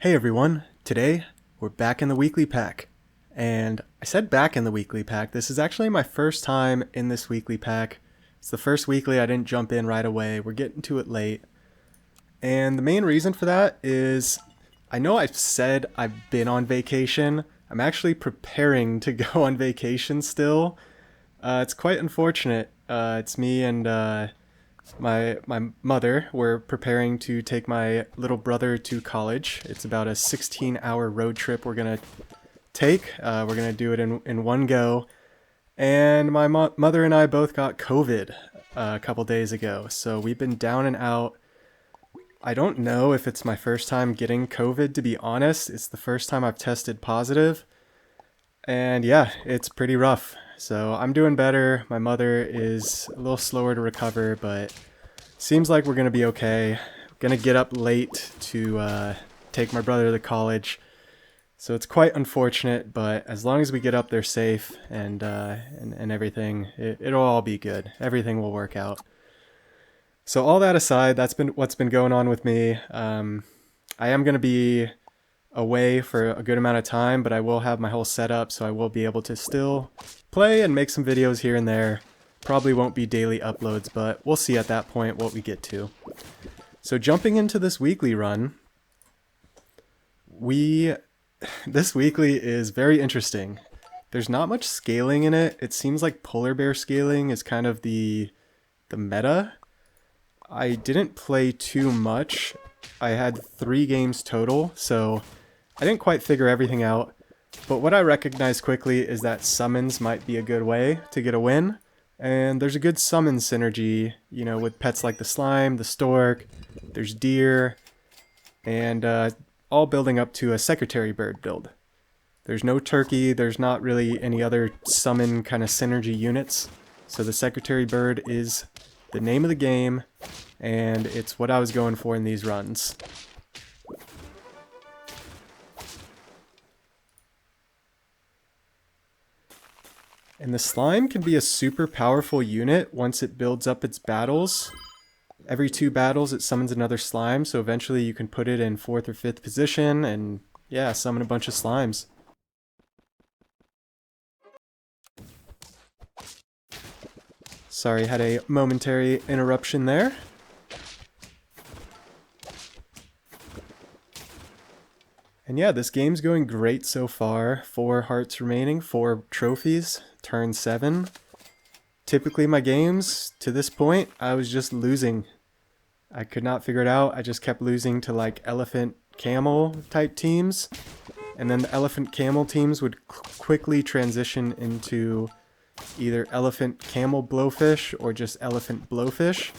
Hey everyone, today we're back in the weekly pack. And I said back in the weekly pack, this is actually my first time in this weekly pack. It's the first weekly I didn't jump in right away, we're getting to it late. And the main reason for that is, I know I've said I've been on vacation, I'm actually preparing to go on vacation still. It's quite unfortunate, it's me and my mother, we're preparing to take my little brother to college. It's about a 16-hour road trip we're gonna take. We're gonna do it in one go. And my mother and I both got COVID a couple days ago, so we've been down and out. I don't know if it's my first time getting COVID, to be honest. It's the first time I've tested positive. And yeah, it's pretty rough. So I'm doing better. My mother is a little slower to recover, but seems like we're going to be okay. Gonna get up late to take my brother to college. So it's quite unfortunate, but as long as we get up there safe and everything, it'll all be good. Everything will work out. So all that aside, that's been what's been going on with me. I am going to be away for a good amount of time, but I will have my whole setup, so I will be able to still play and make some videos here and there. Probably won't be daily uploads, but we'll see at that point what we get to. So jumping into this weekly run, this weekly is very interesting. There's not much scaling in it. It seems like polar bear scaling is kind of the meta. I didn't play too much. I had 3 games total, so I didn't quite figure everything out. But what I recognized quickly is that summons might be a good way to get a win. And there's a good summon synergy, you know, with pets like the slime, the stork, there's deer, and all building up to a secretary bird build. There's no turkey, there's not really any other summon kind of synergy units. So the secretary bird is the name of the game, and it's what I was going for in these runs. And the slime can be a super powerful unit once it builds up its battles. Every 2 battles it summons another slime, so eventually you can put it in 4th or 5th position and yeah, summon a bunch of slimes. Sorry, had a momentary interruption there. And yeah, this game's going great so far. 4 hearts remaining, 4 trophies, turn 7. Typically my games, to this point, I was just losing. I could not figure it out. I just kept losing to like elephant camel type teams. And then the elephant camel teams would quickly transition into either elephant camel blowfish or just elephant blowfish.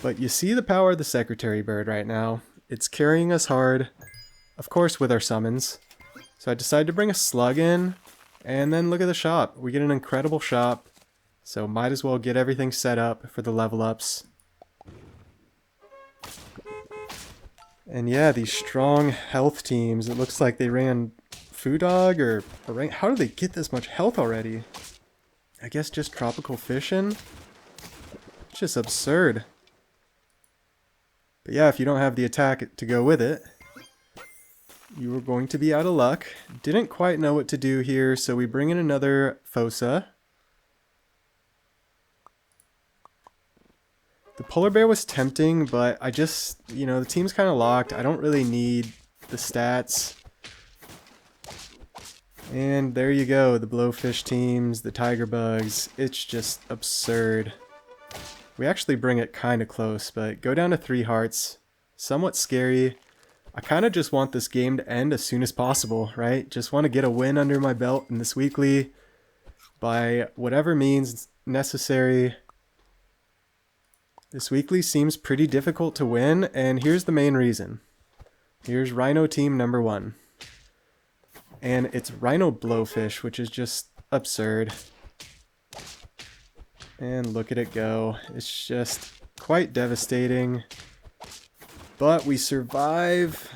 But you see the power of the secretary bird right now. It's carrying us hard, of course with our summons. So I decided to bring a slug in, and then look at the shop. We get an incredible shop, so might as well get everything set up for the level ups. And yeah, these strong health teams, it looks like they ran Food Dog or how do they get this much health already? I guess just tropical fishing? It's just absurd. But yeah, if you don't have the attack to go with it, you are going to be out of luck. Didn't quite know what to do here, so we bring in another Fosa. The polar bear was tempting, but I just, you know, the team's kind of locked. I don't really need the stats. And there you go, the blowfish teams, the tiger bugs. It's just absurd. We actually bring it kind of close, but go down to 3 hearts. Somewhat scary. I kind of just want this game to end as soon as possible, right? Just want to get a win under my belt in this weekly by whatever means necessary. This weekly seems pretty difficult to win, and here's the main reason. Here's Rhino Team number 1. And it's Rhino Blowfish, which is just absurd. And look at it go. It's just quite devastating. But we survive.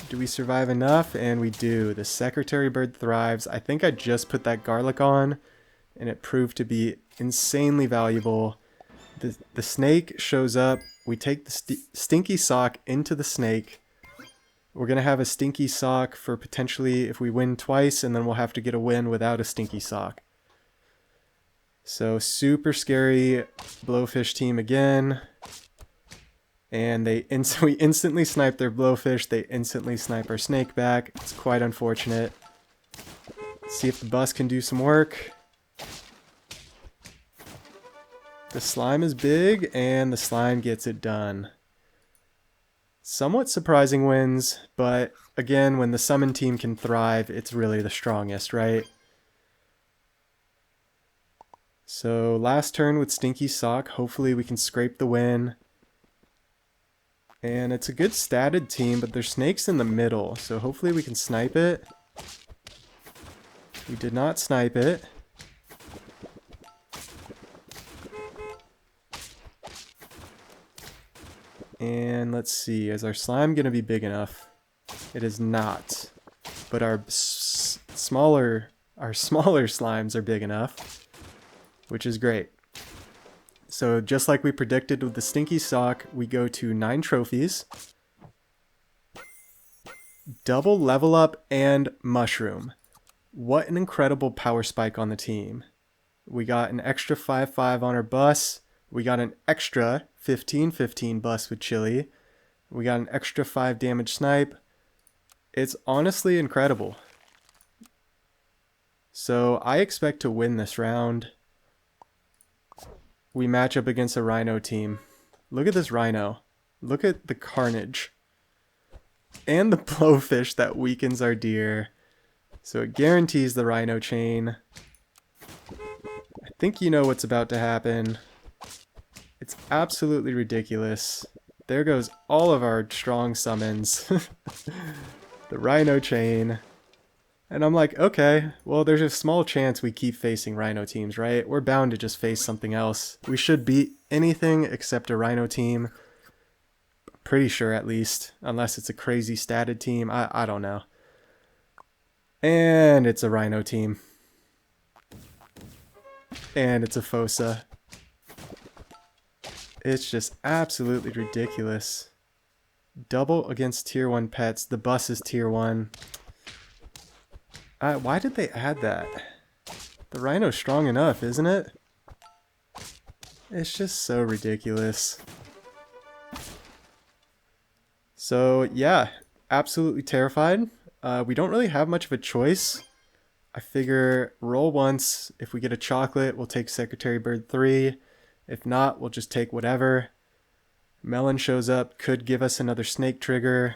Do we survive enough? And we do. The secretary bird thrives. I think I just put that garlic on, and it proved to be insanely valuable. The snake shows up. We take the stinky sock into the snake. We're going to have a stinky sock for potentially if we win twice, and then we'll have to get a win without a stinky sock. So super scary blowfish team again. And we instantly snipe their blowfish. They instantly snipe our snake back. It's quite unfortunate. Let's see if the bus can do some work. The slime is big, and the slime gets it done. Somewhat surprising wins, but again, when the summon team can thrive, it's really the strongest, right? So last turn with Stinky Sock. Hopefully we can scrape the win. And it's a good statted team, but there's snakes in the middle, so hopefully we can snipe it. We did not snipe it. And let's see, is our slime going to be big enough? It is not. But our smaller slimes are big enough, which is great. So just like we predicted with the Stinky Sock, we go to 9 trophies, double level up, and mushroom. What an incredible power spike on the team. We got an extra 5/5 on our bus. We got an extra 15/15 bus with Chili. We got an extra 5 damage snipe. It's honestly incredible. So I expect to win this round. We match up against a Rhino team. Look at this Rhino. Look at the carnage. And the blowfish that weakens our deer. So it guarantees the Rhino chain. I think you know what's about to happen. It's absolutely ridiculous. There goes all of our strong summons. The Rhino chain. And I'm like, okay, well, there's a small chance we keep facing Rhino teams, right? We're bound to just face something else. We should beat anything except a Rhino team. Pretty sure, at least. Unless it's a crazy statted team. I don't know. And it's a Rhino team. And it's a Fossa. It's just absolutely ridiculous. Double against tier 1 pets. The bus is tier 1. Why did they add that? The Rhino's strong enough, isn't it? It's just so ridiculous. So yeah, absolutely terrified. We don't really have much of a choice. I figure roll once. If we get a chocolate, we'll take Secretary Bird 3. If not, we'll just take whatever. Melon shows up, could give us another snake trigger.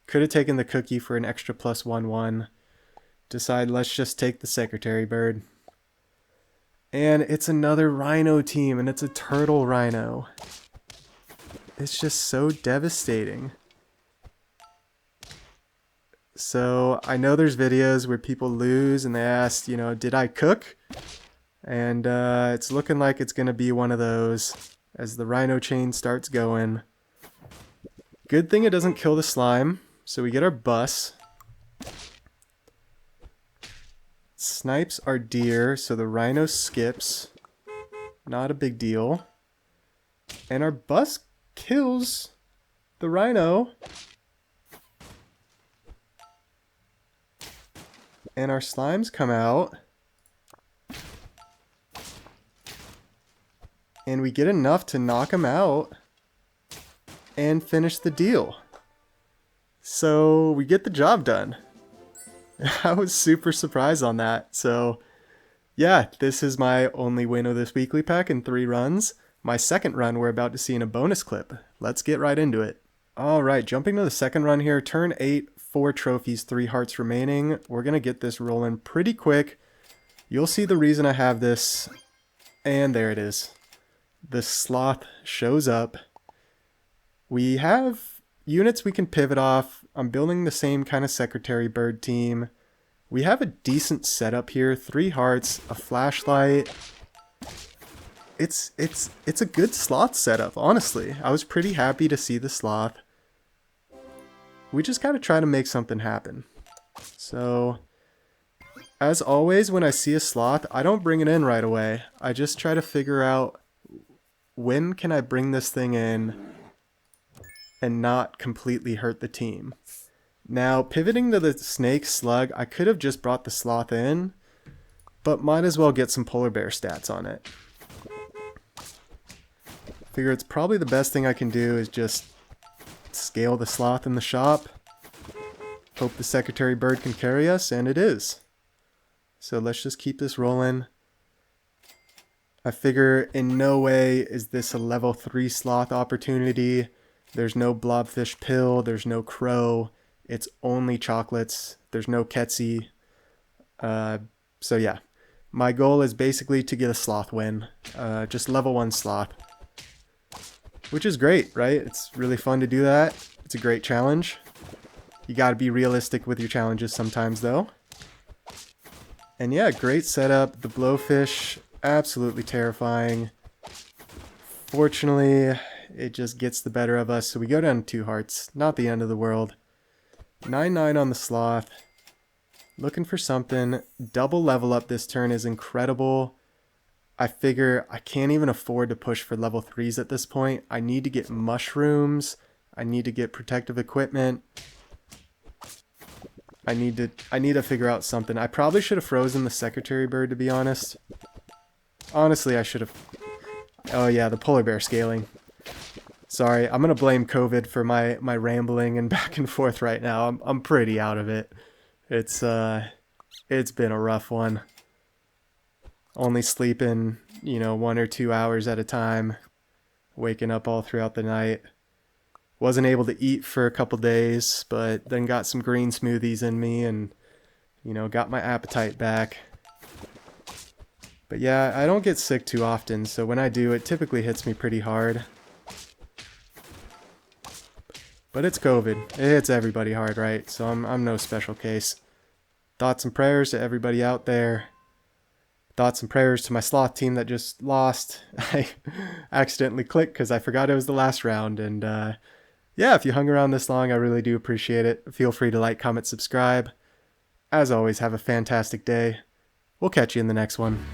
Could have taken the cookie for an extra +1/1. Decide let's just take the Secretary Bird. And it's another Rhino team, and it's a turtle Rhino. It's just so devastating. So I know there's videos where people lose and they ask, you know, did I cook? And it's looking like it's going to be one of those as the Rhino chain starts going. Good thing it doesn't kill the slime. So we get our bus. Snipes our deer, so the Rhino skips. Not a big deal. And our bus kills the Rhino. And our slimes come out. And we get enough to knock him out and finish the deal. So we get the job done. I was super surprised on that. So yeah, this is my only win of this weekly pack in 3 runs. My second run we're about to see in a bonus clip. Let's get right into it. Alright, jumping to the second run here. Turn 8, 4 trophies, 3 hearts remaining. We're going to get this rolling pretty quick. You'll see the reason I have this. And there it is. The Sloth shows up. We have units we can pivot off. I'm building the same kind of Secretary Bird team. We have a decent setup here. 3 hearts, a flashlight. It's a good Sloth setup, honestly. I was pretty happy to see the Sloth. We just gotta try to make something happen. So, as always, when I see a Sloth, I don't bring it in right away. I just try to figure out when can I bring this thing in and not completely hurt the team. Now, pivoting to the snake slug, I could have just brought the sloth in, but might as well get some polar bear stats on it. Figure it's probably the best thing I can do is just scale the sloth in the shop. Hope the secretary bird can carry us, and it is. So let's just keep this rolling. I figure in no way is this a level 3 sloth opportunity. There's no blobfish pill, there's no crow, it's only chocolates, there's no Ketsy. So yeah, my goal is basically to get a sloth win. Just level 1 sloth. Which is great, right? It's really fun to do that. It's a great challenge. You gotta be realistic with your challenges sometimes though. And yeah, great setup. The blowfish, absolutely terrifying. Fortunately, it just gets the better of us, so we go down to 2 hearts. Not the end of the world. 9-9 on the sloth. Looking for something. Double level up this turn is incredible. I figure I can't even afford to push for level 3s at this point. I need to get mushrooms. I need to get protective equipment. I need to figure out something. I probably should have frozen the secretary bird, to be honest. Honestly, I should have... Oh yeah, the polar bear scaling. Sorry, I'm gonna blame COVID for my rambling and back and forth right now. I'm pretty out of it. It's been a rough one. Only sleeping, 1 or 2 hours at a time. Waking up all throughout the night. Wasn't able to eat for a couple days, but then got some green smoothies in me and, got my appetite back. But yeah, I don't get sick too often, so when I do, it typically hits me pretty hard. But it's COVID. It hits everybody hard, right? So I'm no special case. Thoughts and prayers to everybody out there. Thoughts and prayers to my Sloth team that just lost. I accidentally clicked because I forgot it was the last round. And yeah, if you hung around this long, I really do appreciate it. Feel free to like, comment, subscribe. As always, have a fantastic day. We'll catch you in the next one.